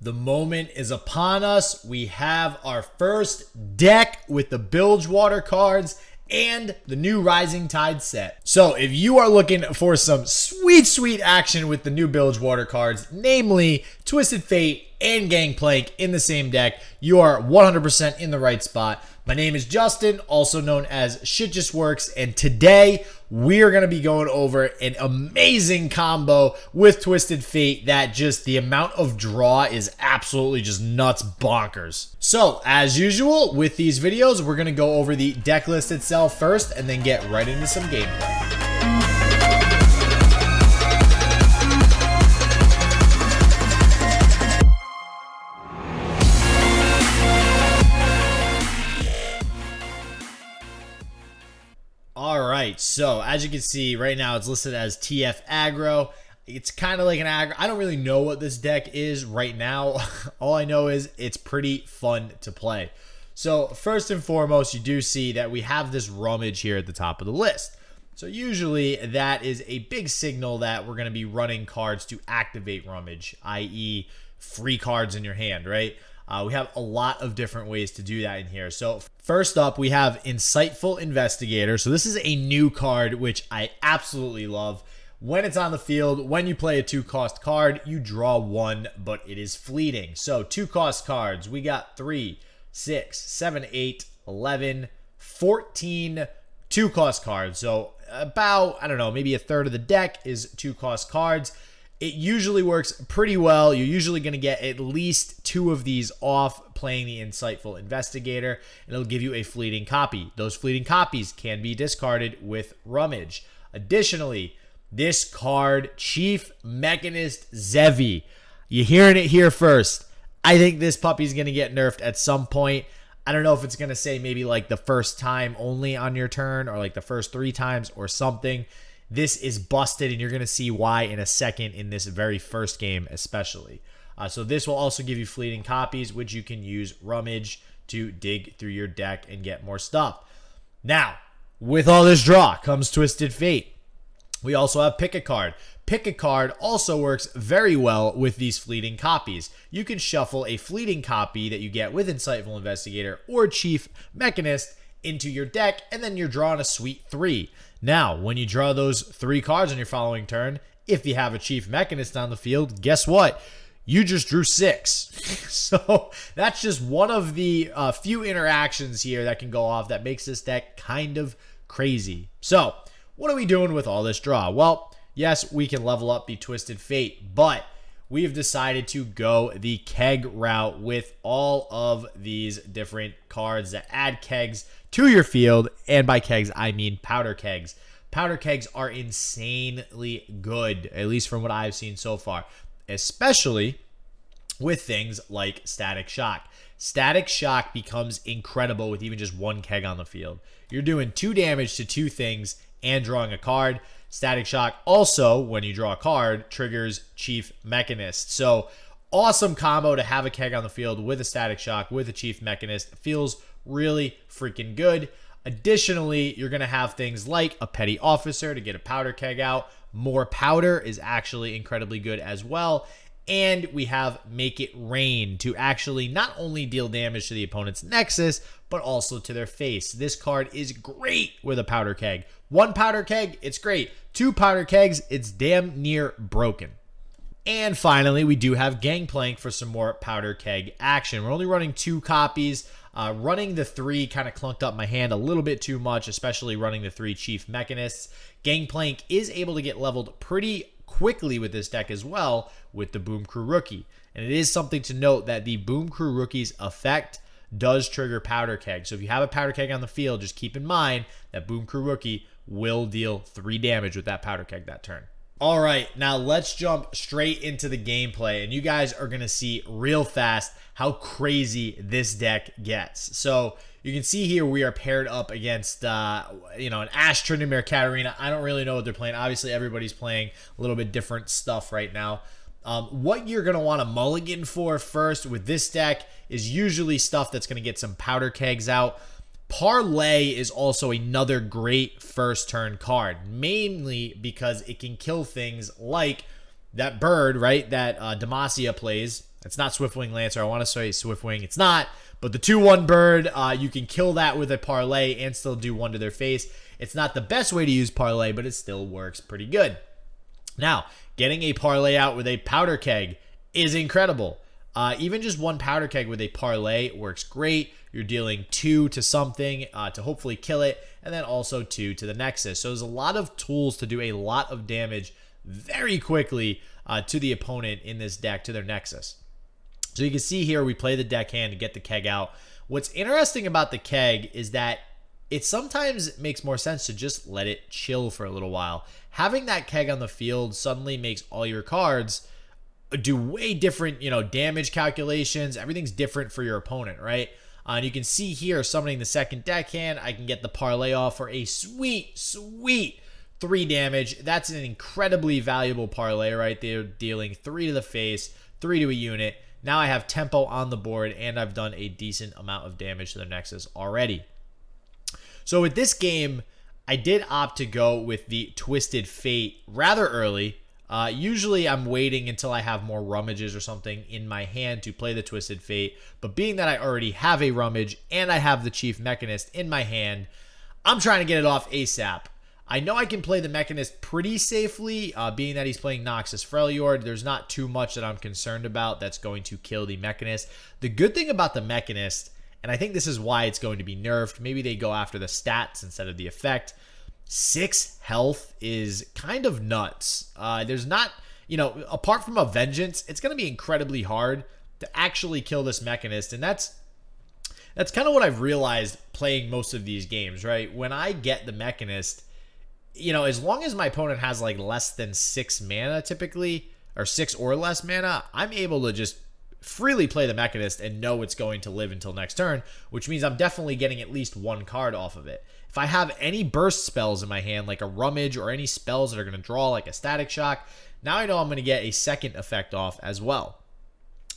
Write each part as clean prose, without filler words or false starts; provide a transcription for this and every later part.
The moment is upon us. We have our first deck with the Bilgewater cards and the new Rising Tide set. So if you are looking for some sweet action with the new Bilgewater cards, namely Twisted Fate and Gangplank in the same deck, you are 100% in the right spot. My name is Justin, also known as Shit Just Works, and today we're going to be going over an amazing combo with Twisted Fate that just the amount of draw is absolutely just nuts bonkers. So, as usual, with these videos, we're going to go over the deck list itself first and then get right into some gameplay. Alright, so as you can see, right now it's listed as TF Aggro. It's kind of like an aggro. I don't really know what this deck is right now. All I know is it's pretty fun to play. So first and foremost, you do see that we have this Rummage here at the top of the list. So usually that is a big signal that we're going to be running cards to activate Rummage, i.e. free cards in your hand, right? We have a lot of different ways to do that in here. So first up, we have Insightful Investigator. So this is a new card, which I absolutely love. When it's on the field, when you play a 2-cost card, you draw 1, but it is fleeting. So 2-cost cards, we got 3, 6, 7, 8, 11, 14 2-cost cards. So about, I don't know, maybe a third of the deck is 2-cost cards. It usually works pretty well. You're usually going to get at least 2 of these off playing the Insightful Investigator, and it'll give you a fleeting copy. Those fleeting copies can be discarded with Rummage. Additionally, this card, Chief Mechanist Zevi. You're hearing it here first. I think this puppy's going to get nerfed at some point. I don't know if it's going to say maybe like the first time only on your turn or like the first 3 times or something. This is busted, and you're going to see why in a second in this very first game especially. So this will also give you fleeting copies, which you can use Rummage to dig through your deck and get more stuff. Now, with all this draw comes Twisted Fate. We also have Pick a Card. Pick a Card also works very well with these fleeting copies. You can shuffle a fleeting copy that you get with Insightful Investigator or Chief Mechanist into your deck, and then you're drawing a sweet 3. Now, when you draw those 3 cards on your following turn, if you have a Chief Mechanist on the field, guess what? You just drew 6. So that's just one of the few interactions here that can go off that makes this deck kind of crazy. So what are we doing with all this draw? Well, yes, we can level up the Twisted Fate, but we have decided to go the keg route with all of these different cards that add kegs to your field. And by kegs, I mean powder kegs. Powder kegs are insanely good, at least from what I've seen so far, especially with things like Static Shock. Static Shock becomes incredible with even just 1 keg on the field. You're doing 2 damage to 2 things and drawing a card. Static Shock also, when you draw a card, triggers Chief Mechanist. So awesome combo to have a keg on the field with a Static Shock, with a Chief Mechanist. It feels really freaking good. Additionally, you're going to have things like a Petty Officer to get a powder keg out. More powder is actually incredibly good as well. And we have Make It Rain to actually not only deal damage to the opponent's Nexus, but also to their face. This card is great with a powder keg. 1 powder keg, it's great. 2 powder kegs, it's damn near broken. And finally, we do have Gangplank for some more powder keg action. We're only running 2 copies. Running the 3 kind of clunked up my hand a little bit too much, especially running the 3 Chief Mechanists. Gangplank is able to get leveled pretty quickly with this deck as well with the Boom Crew Rookie. And it is something to note that the Boom Crew Rookie's effect does trigger powder keg. So if you have a powder keg on the field, just keep in mind that Boom Crew Rookie will deal 3 damage with that powder keg that turn. All right, now let's jump straight into the gameplay, and you guys are going to see real fast how crazy this deck gets. So you can see here we are paired up against, an Ash Tryndamere Katarina. I don't really know what they're playing. Obviously, everybody's playing a little bit different stuff right now. What you're going to want to mulligan for first with this deck is usually stuff that's going to get some powder kegs out. Parlay is also another great first turn card, mainly because it can kill things like that bird, right, that Demacia plays, It's not Swiftwing Lancer. I want to say Swiftwing. It's not. But the 2/1 bird, you can kill that with a parlay and still do 1 to their face. It's not the best way to use parlay, but it still works pretty good. Now, getting a parlay out with a powder keg is incredible. Even just 1 powder keg with a parlay works great. You're dealing 2 to something to hopefully kill it, and then also 2 to the Nexus. So there's a lot of tools to do a lot of damage very quickly to the opponent in this deck, to their Nexus. So you can see here we play the deckhand to get the keg out. What's interesting about the keg is that it sometimes makes more sense to just let it chill for a little while. Having that keg on the field suddenly makes all your cards do way different, damage calculations. Everything's different for your opponent, right? And you can see here, summoning the second deckhand, I can get the parlay off for a sweet 3 damage. That's an incredibly valuable parlay right there, dealing 3 to the face, 3 to a unit. Now I have tempo on the board, and I've done a decent amount of damage to the Nexus already. So with this game, I did opt to go with the Twisted Fate rather early. Usually I'm waiting until I have more rummages or something in my hand to play the Twisted Fate, but being that I already have a rummage and I have the Chief Mechanist in my hand, I'm trying to get it off ASAP. I know I can play the Mechanist pretty safely, being that he's playing Noxus Freljord. There's not too much that I'm concerned about that's going to kill the Mechanist. The good thing about the Mechanist, and I think this is why it's going to be nerfed, maybe they go after the stats instead of the effect. 6 health is kind of nuts. There's not, apart from a Vengeance, it's going to be incredibly hard to actually kill this Mechanist, and that's kind of what I've realized playing most of these games, right? When I get the Mechanist, as long as my opponent has like less than 6 mana typically, or 6 or less mana, I'm able to just freely play the Mechanist and know it's going to live until next turn, which means I'm definitely getting at least 1 card off of it. If I have any burst spells in my hand, like a Rummage, or any spells that are going to draw, like a Static Shock, now I know I'm going to get a second effect off as well.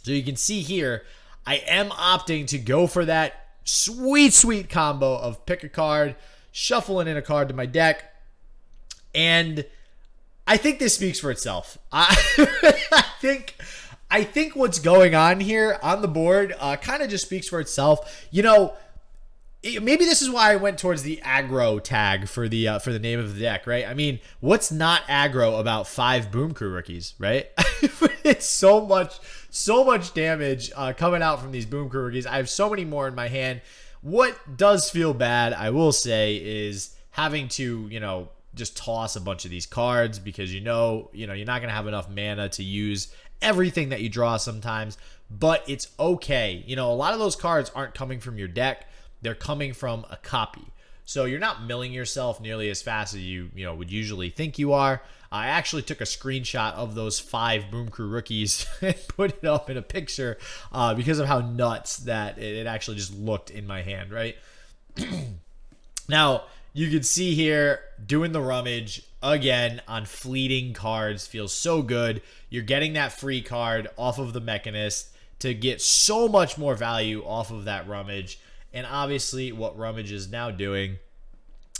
So you can see here, I am opting to go for that sweet combo of pick a card, shuffling in a card to my deck, and I think this speaks for itself. I think what's going on here on the board kind of just speaks for itself. Maybe this is why I went towards the aggro tag for the name of the deck, right? I mean, what's not aggro about 5 Boom Crew rookies, right? It's so much damage coming out from these Boom Crew rookies. I have so many more in my hand. What does feel bad, I will say, is having to, just toss a bunch of these cards because you're not going to have enough mana to use everything that you draw sometimes, but it's okay. A lot of those cards aren't coming from your deck. They're coming from a copy. So you're not milling yourself nearly as fast as you would usually think you are. I actually took a screenshot of those 5 Boom Crew rookies and put it up in a picture because of how nuts that it actually just looked in my hand, right? Now, you can see here, doing the rummage again on fleeting cards feels so good. You're getting that free card off of the Mechanist to get so much more value off of that rummage. And obviously what rummage is now doing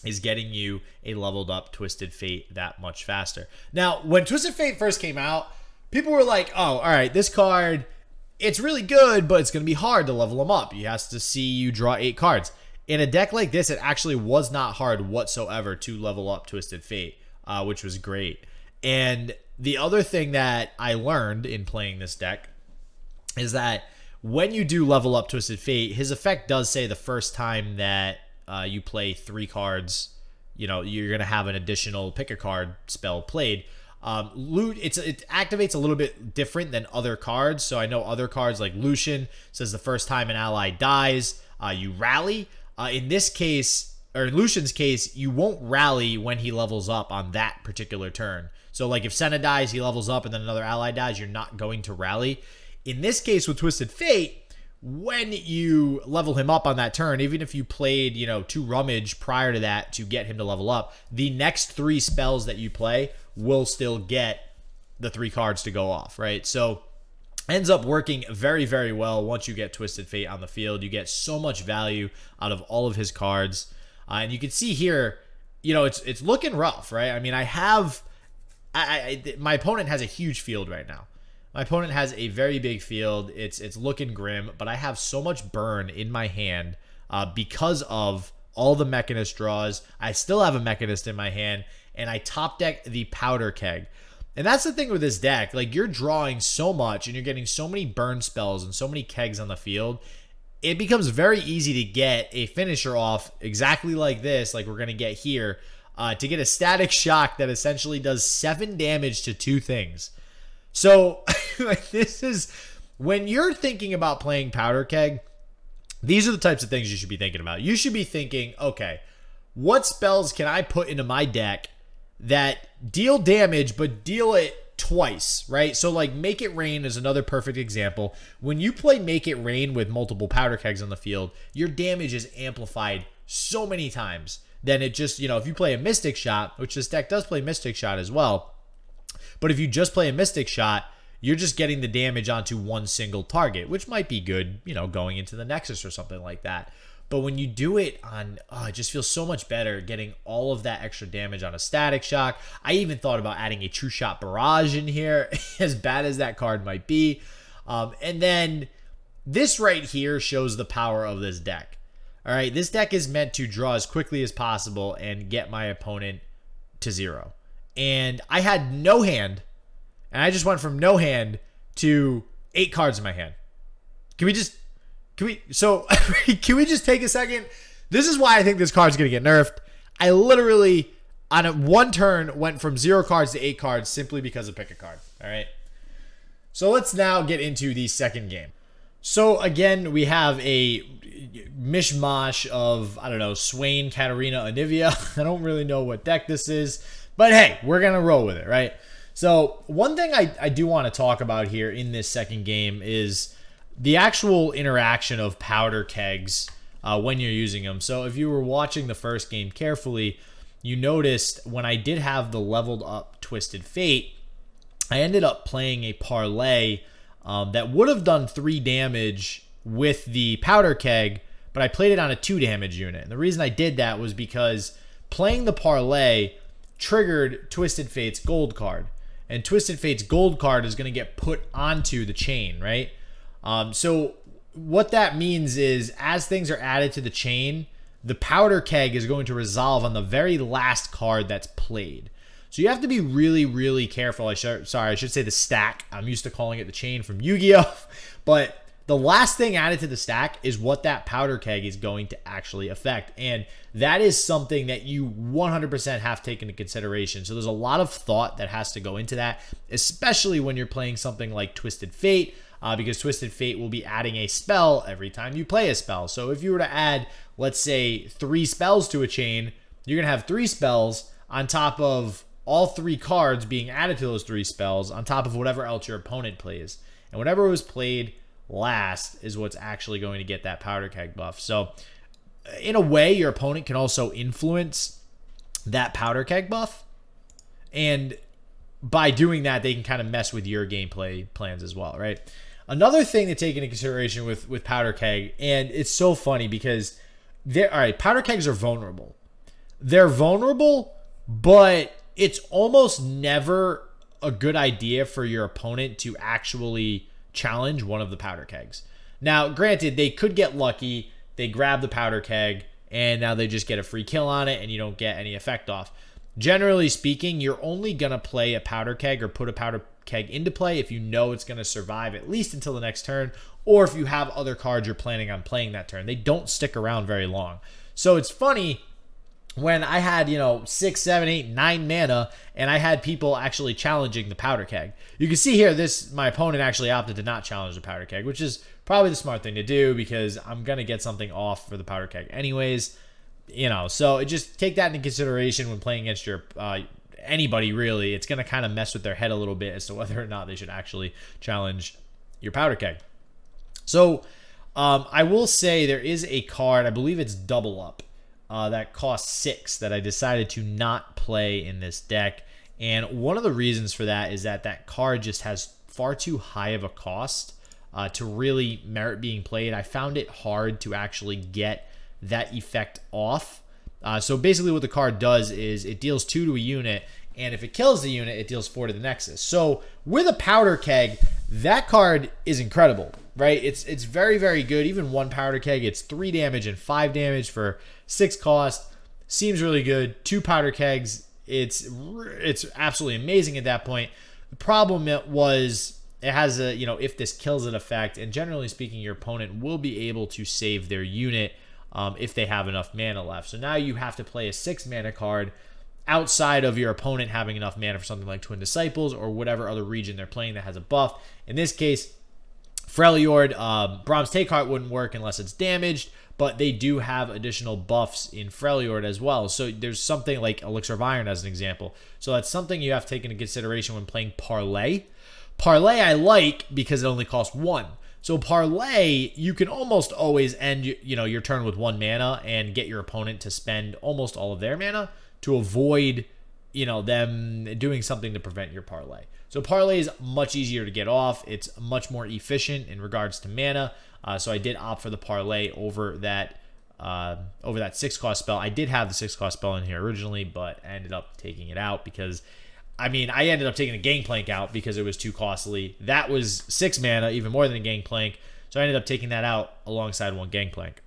is getting you a leveled up Twisted Fate that much faster. Now, when Twisted Fate first came out, people were like, oh, all right, this card, it's really good, but it's going to be hard to level him up. He has to see you draw 8 cards. In a deck like this, it actually was not hard whatsoever to level up Twisted Fate, which was great. And the other thing that I learned in playing this deck is that when you do level up Twisted Fate, his effect does say the first time that you play 3 cards, you're going to have an additional pick a card spell played. It activates a little bit different than other cards. So I know other cards like Lucian says the first time an ally dies, you rally. In this case, or in Lucian's case, you won't rally when he levels up on that particular turn. So like if Senna dies, he levels up, and then another ally dies, you're not going to rally. In this case with Twisted Fate, when you level him up on that turn, even if you played, 2 Rummage prior to that to get him to level up, the next 3 spells that you play will still get the 3 cards to go off, right? So ends up working very, very well once you get Twisted Fate on the field. You get so much value out of all of his cards. And you can see here, it's looking rough, right? I mean, my opponent has a huge field right now. My opponent has a very big field. It's looking grim, but I have so much burn in my hand because of all the Mechanist draws. I still have a Mechanist in my hand, and I top deck the Powder Keg. And that's the thing with this deck. Like, you're drawing so much, and you're getting so many burn spells and so many kegs on the field. It becomes very easy to get a finisher off exactly like this, like we're going to get here, to get a Static Shock that essentially does 7 damage to 2 things. So, this is, when you're thinking about playing Powder Keg, these are the types of things you should be thinking about. You should be thinking, okay, what spells can I put into my deck that deal damage, but deal it twice, right? So, like, Make It Rain is another perfect example. When you play Make It Rain with multiple Powder Kegs on the field, your damage is amplified so many times. Then it just, if you play a Mystic Shot, which this deck does play Mystic Shot as well, but if you just play a Mystic Shot, you're just getting the damage onto one single target, which might be good, going into the Nexus or something like that. But when you do it on, it just feels so much better getting all of that extra damage on a Static Shock. I even thought about adding a True Shot Barrage in here, as bad as that card might be. And then this right here shows the power of this deck. All right, this deck is meant to draw as quickly as possible and get my opponent to 0. And I had no hand, and I just went from no hand to 8 cards in my hand. Can we just take a second? This is why I think this card's going to get nerfed. I literally, on one turn, went from 0 cards to 8 cards simply because of pick a card. All right. So let's now get into the second game. So again, we have a mishmash of, Swain, Katarina, Anivia. I don't really know what deck this is, but hey, we're going to roll with it, right? So one thing I do want to talk about here in this second game is the actual interaction of Powder Kegs when you're using them. So if you were watching the first game carefully, you noticed when I did have the leveled up Twisted Fate, I ended up playing a parlay that would have done 3 damage with the Powder Keg, but I played it on a 2 damage unit. And the reason I did that was because playing the parlay triggered Twisted Fate's gold card. And Twisted Fate's gold card is going to get put onto the chain, right? So what that means is as things are added to the chain, the Powder Keg is going to resolve on the very last card that's played. So you have to be really, really careful. I should say the stack. I'm used to calling it the chain from Yu-Gi-Oh! But the last thing added to the stack is what that Powder Keg is going to actually affect. And that is something that you 100% have to take into consideration. So there's a lot of thought that has to go into that, especially when you're playing something like Twisted Fate, because Twisted Fate will be adding a spell every time you play a spell. So if you were to add, let's say, 3 spells to a chain, you're going to have 3 spells on top of all 3 cards being added to those 3 spells on top of whatever else your opponent plays. And whatever was played last is what's actually going to get that Powder Keg buff. So in a way, your opponent can also influence that Powder Keg buff. And by doing that, they can kind of mess with your gameplay plans as well, right? Another thing to take into consideration with Powder Keg, and it's so funny because Powder Kegs are vulnerable. They're vulnerable, but it's almost never a good idea for your opponent to actually challenge one of the Powder Kegs. Now, granted, they could get lucky. They grab the Powder Keg, and now they just get a free kill on it, and you don't get any effect off. Generally speaking, you're only going to play a Powder Keg or put a Powder Keg into play if you know it's going to survive at least until the next turn, or if you have other cards you're planning on playing that turn. They don't stick around very long. So it's funny when I had, 6, 7, 8, 9 mana, and I had people actually challenging the Powder Keg. You can see here, my opponent actually opted to not challenge the Powder Keg, which is probably the smart thing to do because I'm going to get something off for the Powder Keg anyways. So just take that into consideration when playing against your anybody, really. It's going to kind of mess with their head a little bit as to whether or not they should actually challenge your Powder Keg. So I will say there is a card, I believe it's Double Up, that costs 6 that I decided to not play in this deck. And one of the reasons for that is that card just has far too high of a cost to really merit being played. I found it hard to actually get that effect off. So basically what the card does is it deals 2 to a unit, and if it kills the unit, it deals 4 to the Nexus. So with a Powder Keg, That card is incredible, right? It's very, very good. Even one powder keg, it's 3 damage and 5 damage for 6 cost. Seems really good. 2 powder kegs, it's absolutely amazing at that point. The problem was it has a, if this kills it effect, and generally speaking, your opponent will be able to save their unit if they have enough mana left. So now you have to play a 6 mana card outside of your opponent having enough mana for something like Twin Disciples or whatever other region they're playing that has a buff. In this case, Freljord, Brahm's Takeheart wouldn't work unless it's damaged, but they do have additional buffs in Freljord as well. So there's something like Elixir of Iron as an example. So that's something you have to take into consideration when playing Parlay. Parlay I like because it only costs 1. So Parlay, you can almost always end your turn with 1 mana and get your opponent to spend almost all of their mana to avoid them doing something to prevent your Parlay. So Parlay is much easier to get off. It's much more efficient in regards to mana. So I did opt for the Parlay over that 6 cost spell. I did have the 6 cost spell in here originally, but I ended up taking it out because I ended up taking a Gangplank out because it was too costly. That was 6 mana, even more than a Gangplank. So I ended up taking that out alongside 1 Gangplank.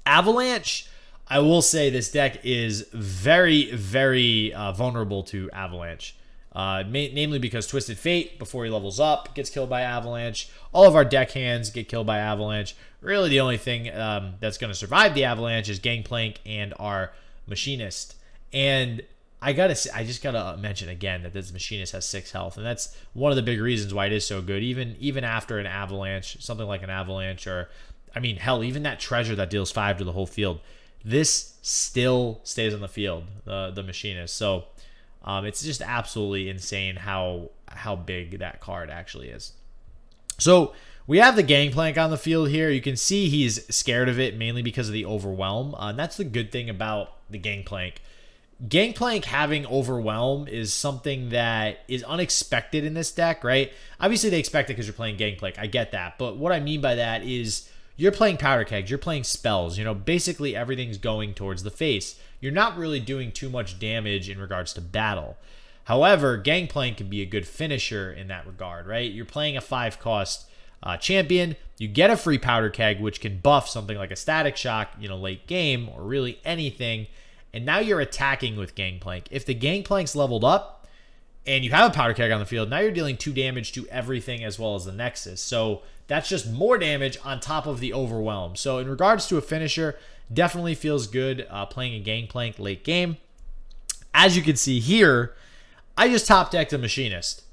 Avalanche, I will say this deck is very, very vulnerable to Avalanche. Namely because Twisted Fate, before he levels up, gets killed by Avalanche. All of our deck hands get killed by Avalanche. Really the only thing that's going to survive the Avalanche is Gangplank and our Machinist. And I just gotta mention again that this Machinist has 6 health, and that's one of the big reasons why it is so good. Even after an Avalanche, something like an Avalanche, or hell, even that Treasure that deals 5 to the whole field, this still stays on the field, the Machinist. So it's just absolutely insane how big that card actually is. So we have the Gangplank on the field here. You can see he's scared of it mainly because of the Overwhelm, and that's the good thing about the Gangplank. Gangplank having Overwhelm is something that is unexpected in this deck, right? Obviously, they expect it because you're playing Gangplank. I get that. But what I mean by that is you're playing powder kegs. You're playing spells. Basically everything's going towards the face. You're not really doing too much damage in regards to battle. However, Gangplank can be a good finisher in that regard, right? You're playing a 5-cost champion. You get a free powder keg, which can buff something like a Static Shock, late game, or really anything. And now you're attacking with Gangplank. If the Gangplank's leveled up and you have a powder keg on the field, now you're dealing 2 damage to everything as well as the Nexus. So that's just more damage on top of the Overwhelm. So in regards to a finisher, definitely feels good playing a Gangplank late game. As you can see here, I just top decked a Machinist.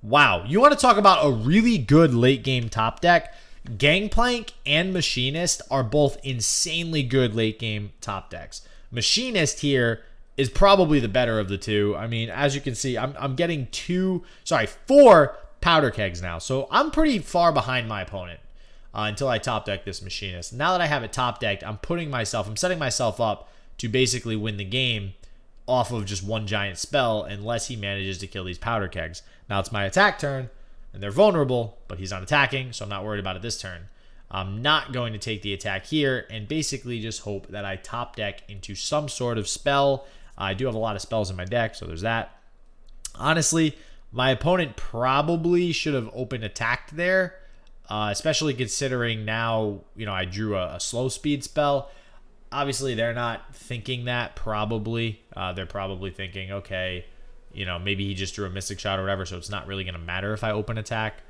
Wow. You want to talk about a really good late game top deck? Gangplank and Machinist are both insanely good late game top decks. Machinist here is probably the better of the two. As you can see, I'm getting 4 powder kegs now. So I'm pretty far behind my opponent until I top deck this Machinist. Now that I have it top decked, I'm setting myself up to basically win the game off of just 1 giant spell unless he manages to kill these powder kegs. Now it's my attack turn, and they're vulnerable, but he's not attacking, so I'm not worried about it this turn. I'm not going to take the attack here and basically just hope that I top deck into some sort of spell. I do have a lot of spells in my deck, so there's that. Honestly, my opponent probably should have open attacked there, especially considering now, I drew a slow speed spell. Obviously, they're not thinking that probably. They're probably thinking, okay, maybe he just drew a Mystic Shot or whatever, so it's not really going to matter if I open attack.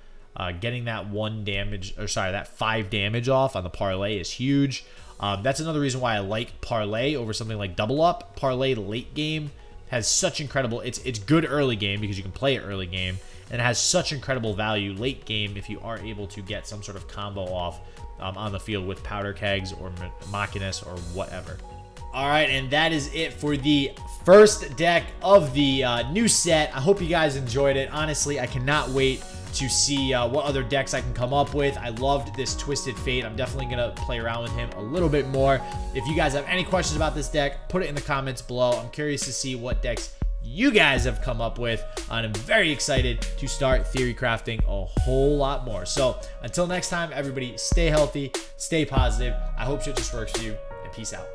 Getting that 5 damage off on the Parlay is huge. That's another reason why I like Parlay over something like Double Up. Parlay late game has such incredible... It's good early game because you can play it early game, and it has such incredible value late game if you are able to get some sort of combo off on the field with powder kegs or Machinist or whatever. All right, and that is it for the first deck of the new set. I hope you guys enjoyed it. Honestly, I cannot wait to see what other decks I can come up with. I loved this Twisted Fate. I'm definitely going to play around with him a little bit more. If you guys have any questions about this deck, put it in the comments below. I'm curious to see what decks you guys have come up with, and I'm very excited to start theory crafting a whole lot more. So until next time, everybody, stay healthy, stay positive. I hope shit just works for you, and peace out.